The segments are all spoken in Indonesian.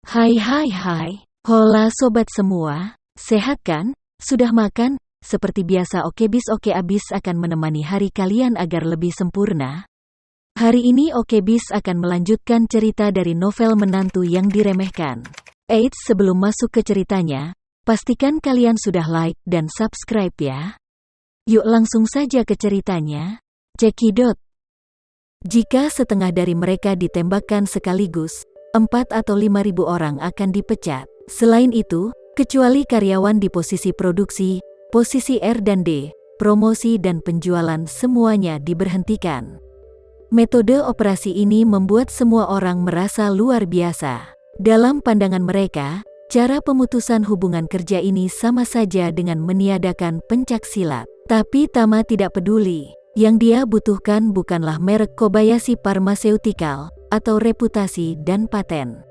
Hai hai hai, hola sobat semua, sehat kan? Sudah makan? Seperti biasa Okebis Oke Abis akan menemani hari kalian agar lebih sempurna. Hari ini Okebis akan melanjutkan cerita dari novel Menantu yang Diremehkan. Eits, sebelum masuk ke ceritanya, pastikan kalian sudah like dan subscribe ya. Yuk langsung saja ke ceritanya. Cekidot. Jika setengah dari mereka ditembakkan sekaligus, 4 atau 5.000 orang akan dipecat. Selain itu, kecuali karyawan di posisi produksi, posisi R dan D, promosi dan penjualan semuanya diberhentikan. Metode operasi ini membuat semua orang merasa luar biasa. Dalam pandangan mereka, cara pemutusan hubungan kerja ini sama saja dengan meniadakan pencaksilat. Tapi Tama tidak peduli. Yang dia butuhkan bukanlah merek Kobayashi Pharmaceutical atau reputasi dan paten.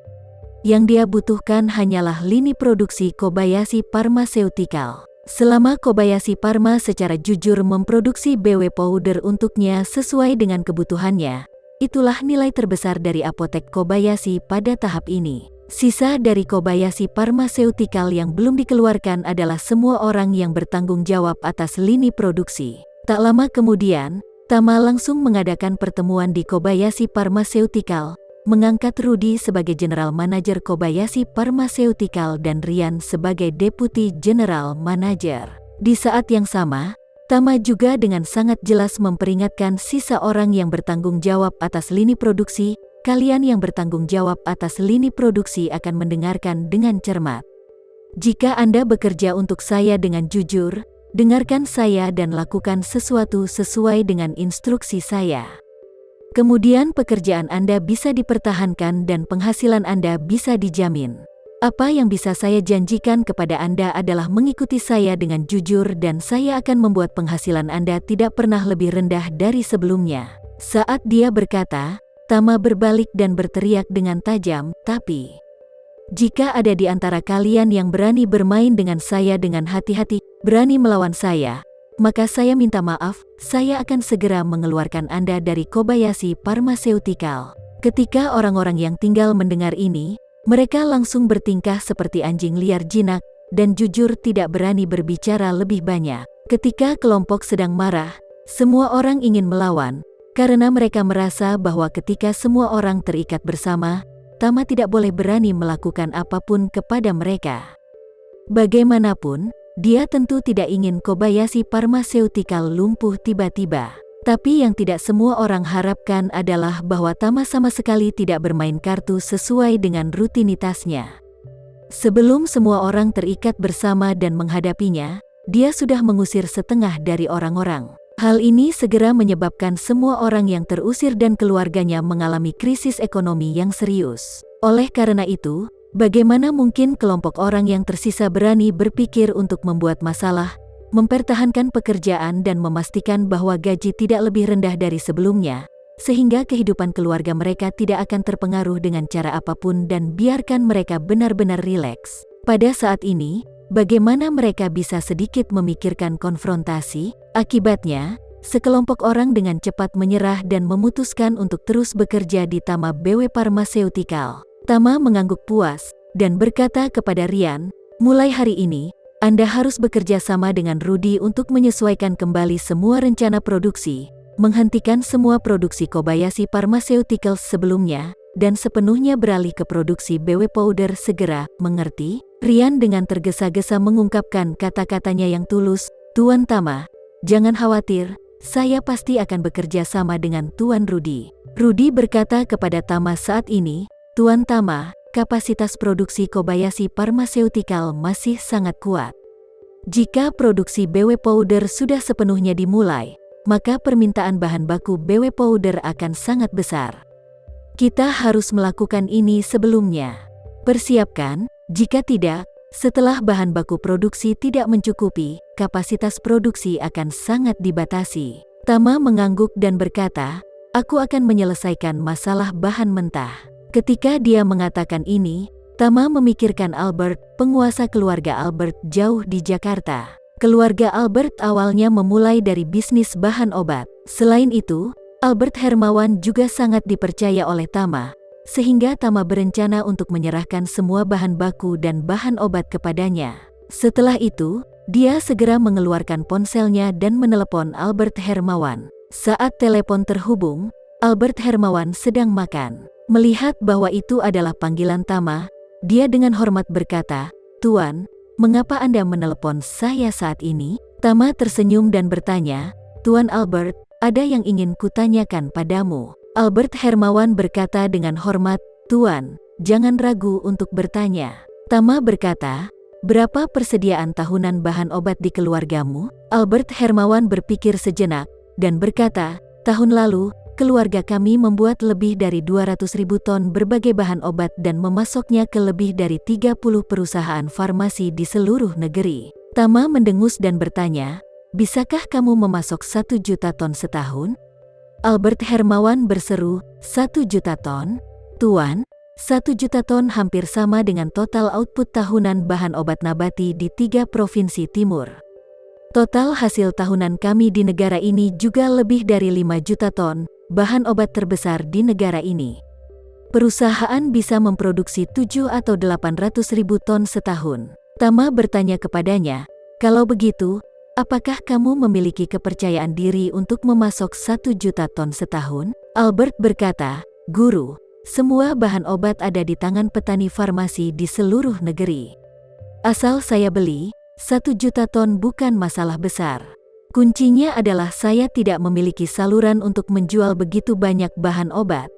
Yang dia butuhkan hanyalah lini produksi Kobayashi Pharmaceutical. Selama Kobayashi Pharma secara jujur memproduksi BW powder untuknya sesuai dengan kebutuhannya, itulah nilai terbesar dari apotek Kobayashi pada tahap ini. Sisa dari Kobayashi Pharmaceutical yang belum dikeluarkan adalah semua orang yang bertanggung jawab atas lini produksi. Tak lama kemudian, Tama langsung mengadakan pertemuan di Kobayashi Pharmaceutical, mengangkat Rudy sebagai General Manager Kobayashi Pharmaceutical dan Rian sebagai Deputy General Manager. Di saat yang sama, Tama juga dengan sangat jelas memperingatkan sisa orang yang bertanggung jawab atas lini produksi, kalian yang bertanggung jawab atas lini produksi akan mendengarkan dengan cermat. Jika Anda bekerja untuk saya dengan jujur, dengarkan saya dan lakukan sesuatu sesuai dengan instruksi saya. Kemudian pekerjaan Anda bisa dipertahankan dan penghasilan Anda bisa dijamin. Apa yang bisa saya janjikan kepada Anda adalah mengikuti saya dengan jujur dan saya akan membuat penghasilan Anda tidak pernah lebih rendah dari sebelumnya. Saat dia berkata, Tama berbalik dan berteriak dengan tajam, tapi jika ada di antara kalian yang berani bermain dengan saya dengan hati-hati, berani melawan saya, maka saya minta maaf, saya akan segera mengeluarkan Anda dari Kobayashi Pharmaceutical. Ketika orang-orang yang tinggal mendengar ini, mereka langsung bertingkah seperti anjing liar jinak, dan jujur tidak berani berbicara lebih banyak. Ketika kelompok sedang marah, semua orang ingin melawan, karena mereka merasa bahwa ketika semua orang terikat bersama, Tama tidak boleh berani melakukan apapun kepada mereka. Bagaimanapun, dia tentu tidak ingin Kobayashi Pharmaceutical lumpuh tiba-tiba. Tapi yang tidak semua orang harapkan adalah bahwa Tama sama sekali tidak bermain kartu sesuai dengan rutinitasnya. Sebelum semua orang terikat bersama dan menghadapinya, dia sudah mengusir setengah dari orang-orang. Hal ini segera menyebabkan semua orang yang terusir dan keluarganya mengalami krisis ekonomi yang serius. Oleh karena itu, bagaimana mungkin kelompok orang yang tersisa berani berpikir untuk membuat masalah, mempertahankan pekerjaan dan memastikan bahwa gaji tidak lebih rendah dari sebelumnya, sehingga kehidupan keluarga mereka tidak akan terpengaruh dengan cara apapun dan biarkan mereka benar-benar rileks. Pada saat ini, bagaimana mereka bisa sedikit memikirkan konfrontasi? Akibatnya, sekelompok orang dengan cepat menyerah dan memutuskan untuk terus bekerja di Tama BW Pharmaceutical. Tama mengangguk puas dan berkata kepada Rian, mulai hari ini, Anda harus bekerja sama dengan Rudy untuk menyesuaikan kembali semua rencana produksi, menghentikan semua produksi Kobayashi Pharmaceutical sebelumnya, dan sepenuhnya beralih ke produksi BW Powder segera, mengerti? Rian dengan tergesa-gesa mengungkapkan kata-katanya yang tulus, Tuan Tama, jangan khawatir, saya pasti akan bekerja sama dengan Tuan Rudy. Rudy berkata kepada Tama saat ini, Tuan Tama, kapasitas produksi Kobayashi Pharmaceutical masih sangat kuat. Jika produksi BW Powder sudah sepenuhnya dimulai, maka permintaan bahan baku BW Powder akan sangat besar. Kita harus melakukan ini sebelumnya. Persiapkan, jika tidak, setelah bahan baku produksi tidak mencukupi, kapasitas produksi akan sangat dibatasi. Tama mengangguk dan berkata, aku akan menyelesaikan masalah bahan mentah. Ketika dia mengatakan ini, Tama memikirkan Albert, penguasa keluarga Albert jauh di Jakarta. Keluarga Albert awalnya memulai dari bisnis bahan obat. Selain itu, Albert Hermawan juga sangat dipercaya oleh Tama, sehingga Tama berencana untuk menyerahkan semua bahan baku dan bahan obat kepadanya. Setelah itu, dia segera mengeluarkan ponselnya dan menelepon Albert Hermawan. Saat telepon terhubung, Albert Hermawan sedang makan. Melihat bahwa itu adalah panggilan Tama, dia dengan hormat berkata, "Tuan, mengapa Anda menelepon saya saat ini?" Tama tersenyum dan bertanya, "Tuan Albert, ada yang ingin kutanyakan padamu." Albert Hermawan berkata dengan hormat, "Tuan, jangan ragu untuk bertanya." Tama berkata, "Berapa persediaan tahunan bahan obat di keluargamu?" Albert Hermawan berpikir sejenak, dan berkata, "Tahun lalu, keluarga kami membuat lebih dari 200.000 ton berbagai bahan obat dan memasoknya ke lebih dari 30 perusahaan farmasi di seluruh negeri." Tama mendengus dan bertanya, "Bisakah kamu memasok 1 juta ton setahun?" Albert Hermawan berseru, "1 juta ton? Tuan, 1 juta ton hampir sama dengan total output tahunan bahan obat nabati di 3 provinsi timur. Total hasil tahunan kami di negara ini juga lebih dari 5 juta ton, bahan obat terbesar di negara ini. Perusahaan bisa memproduksi 7 atau 800.000 ton setahun." Tama bertanya kepadanya, "Kalau begitu, apakah kamu memiliki kepercayaan diri untuk memasok 1 juta ton setahun?" Albert berkata, "Guru, semua bahan obat ada di tangan petani farmasi di seluruh negeri. Asal saya beli, 1 juta ton bukan masalah besar. Kuncinya adalah saya tidak memiliki saluran untuk menjual begitu banyak bahan obat.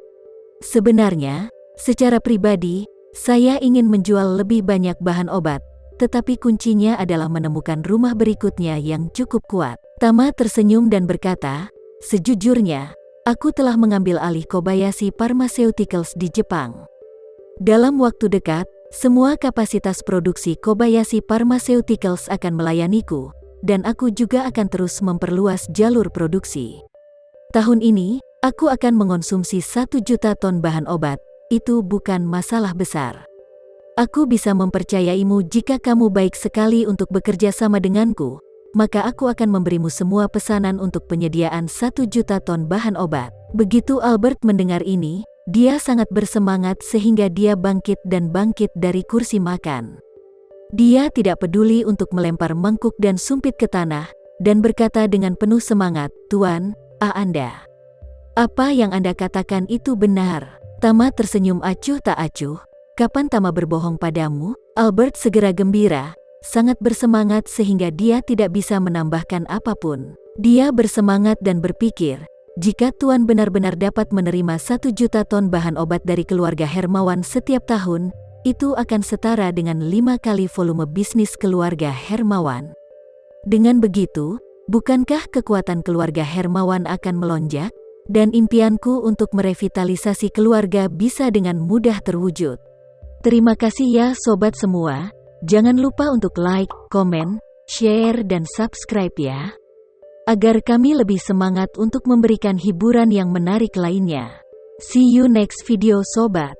Sebenarnya, secara pribadi, saya ingin menjual lebih banyak bahan obat, tetapi kuncinya adalah menemukan rumah berikutnya yang cukup kuat." Tama tersenyum dan berkata, "Sejujurnya, aku telah mengambil alih Kobayashi Pharmaceuticals di Jepang. Dalam waktu dekat, semua kapasitas produksi Kobayashi Pharmaceuticals akan melayaniku, dan aku juga akan terus memperluas jalur produksi. Tahun ini, aku akan mengonsumsi 1 juta ton bahan obat, itu bukan masalah besar. Aku bisa mempercayaimu jika kamu baik sekali untuk bekerja sama denganku, maka aku akan memberimu semua pesanan untuk penyediaan 1 juta ton bahan obat." Begitu Albert mendengar ini, dia sangat bersemangat sehingga dia bangkit dari kursi makan. Dia tidak peduli untuk melempar mangkuk dan sumpit ke tanah, dan berkata dengan penuh semangat, "Tuan, Anda. Apa yang Anda katakan itu benar." Tama tersenyum acuh tak acuh. "Kapan Tama berbohong padamu?" Albert segera gembira, sangat bersemangat sehingga dia tidak bisa menambahkan apapun. Dia bersemangat dan berpikir, jika Tuan benar-benar dapat menerima 1 juta ton bahan obat dari keluarga Hermawan setiap tahun, itu akan setara dengan 5 kali volume bisnis keluarga Hermawan. Dengan begitu, bukankah kekuatan keluarga Hermawan akan melonjak? Dan impianku untuk merevitalisasi keluarga bisa dengan mudah terwujud. Terima kasih ya sobat semua. Jangan lupa untuk like, komen, share dan subscribe ya. Agar kami lebih semangat untuk memberikan hiburan yang menarik lainnya. See you next video sobat.